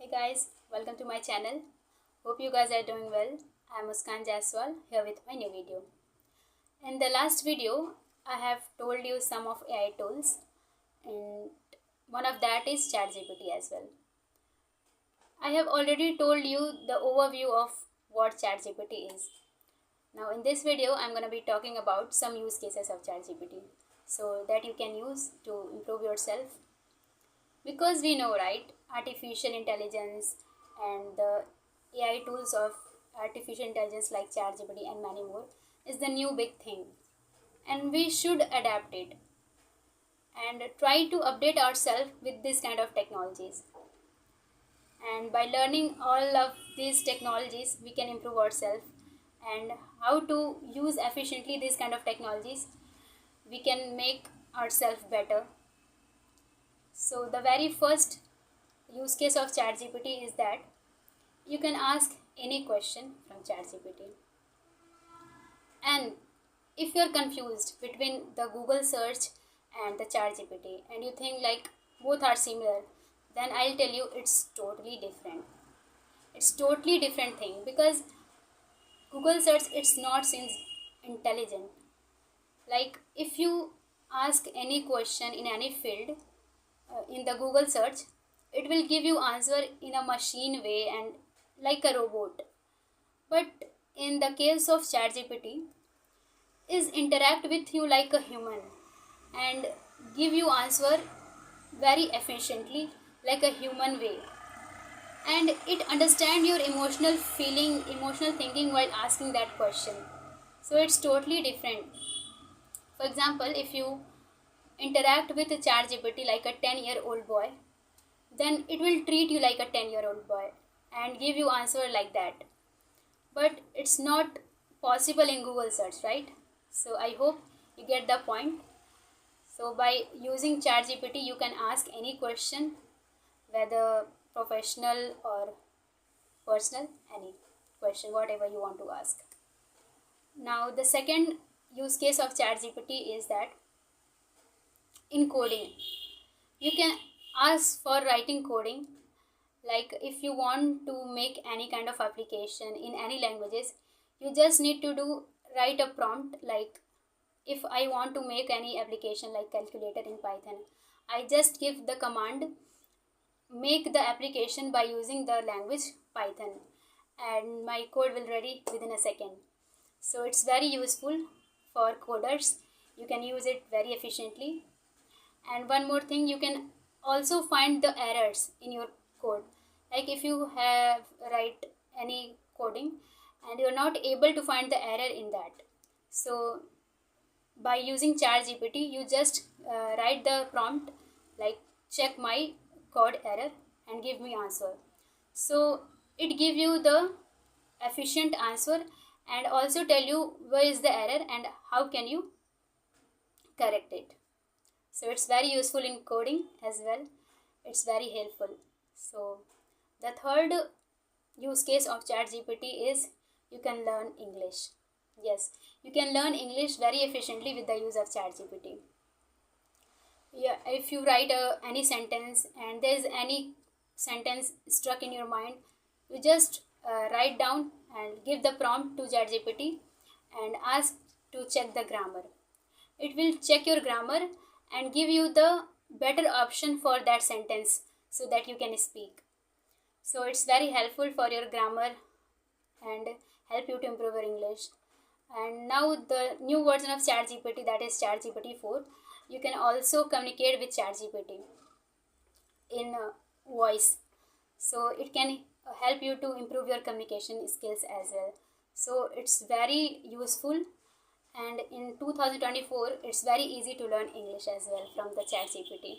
Hey guys, welcome to my channel. Hope you guys are doing well. I am Muskan Jaiswal here with my new video. In the last video, I have told you some of AI tools, and one of that is ChatGPT as well. I have already told you the overview of what ChatGPT is. Now in this video, I'm going to be talking about some use cases of ChatGPT so that you can use to improve yourself. Because we know, right, artificial intelligence and the AI tools of artificial intelligence like ChatGPT and many more is the new big thing, and we should adapt it and try to update ourselves with this kind of technologies. And by learning all of these technologies, we can improve ourselves, and how to use efficiently these kind of technologies, we can make ourselves better. So the very first use case of ChatGPT is that you can ask any question from ChatGPT. And if you're confused between the Google search and the ChatGPT and you think like both are similar, then I'll tell you it's totally different. It's totally different thing because Google search it's not seems intelligent. Like if you ask any question in any field in the Google search, it will give you answer in a machine way and like a robot. But in the case of ChatGPT, is interact with you like a human and give you answer very efficiently like a human way, and it understand your emotional feeling, emotional thinking while asking that question. So it's totally different. For example, if you interact with a ChatGPT like a 10-year-old boy, then it will treat you like a 10-year-old boy and give you answer like that. But it's not possible in Google search, right? So I hope you get the point. So by using ChatGPT, you can ask any question, whether professional or personal, any question, whatever you want to ask. Now the second use case of ChatGPT is that in coding, you can ask for writing coding. Like if you want to make any kind of application in any languages, you just need to write a prompt. Like if I want to make any application like calculator in Python, I just give the command make the application by using the language Python, and my code will ready within a second. So it's very useful for coders. You can use it very efficiently. And one more thing, you can also find the errors in your code. Like if you have write any coding and you're not able to find the error in that, so by using ChatGPT, you just write the prompt like check my code error and give me answer. So it give you the efficient answer and also tell you where is the error and how can you correct it. So it's very useful in coding as well. It's very helpful. So the third use case of ChatGPT is you can learn English. Yes, you can learn English very efficiently with the use of ChatGPT. Yeah, if you write any sentence and there's any sentence struck in your mind, you just write down and give the prompt to ChatGPT and ask to check the grammar. It will check your grammar and give you the better option for that sentence so that you can speak. So it's very helpful for your grammar and help you to improve your English. And now the new version of ChatGPT, that is ChatGPT 4, you can also communicate with ChatGPT in voice. So it can help you to improve your communication skills as well. So it's very useful, and in 2024 it's very easy to learn English as well from the ChatGPT.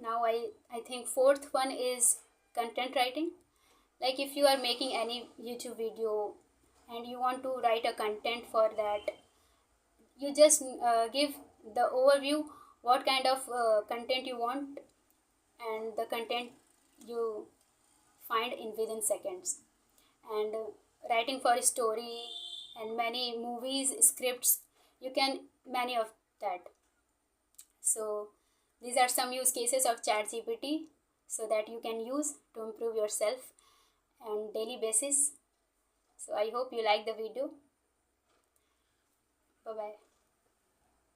Now I think fourth one is content writing. Like if you are making any YouTube video and you want to write a content for that, you just give the overview what kind of content you want, and the content you find in within seconds. And writing for a story and many movies scripts, you can many of that. So these are some use cases of ChatGPT. so that you can use to improve yourself on daily basis. So I hope you like the video.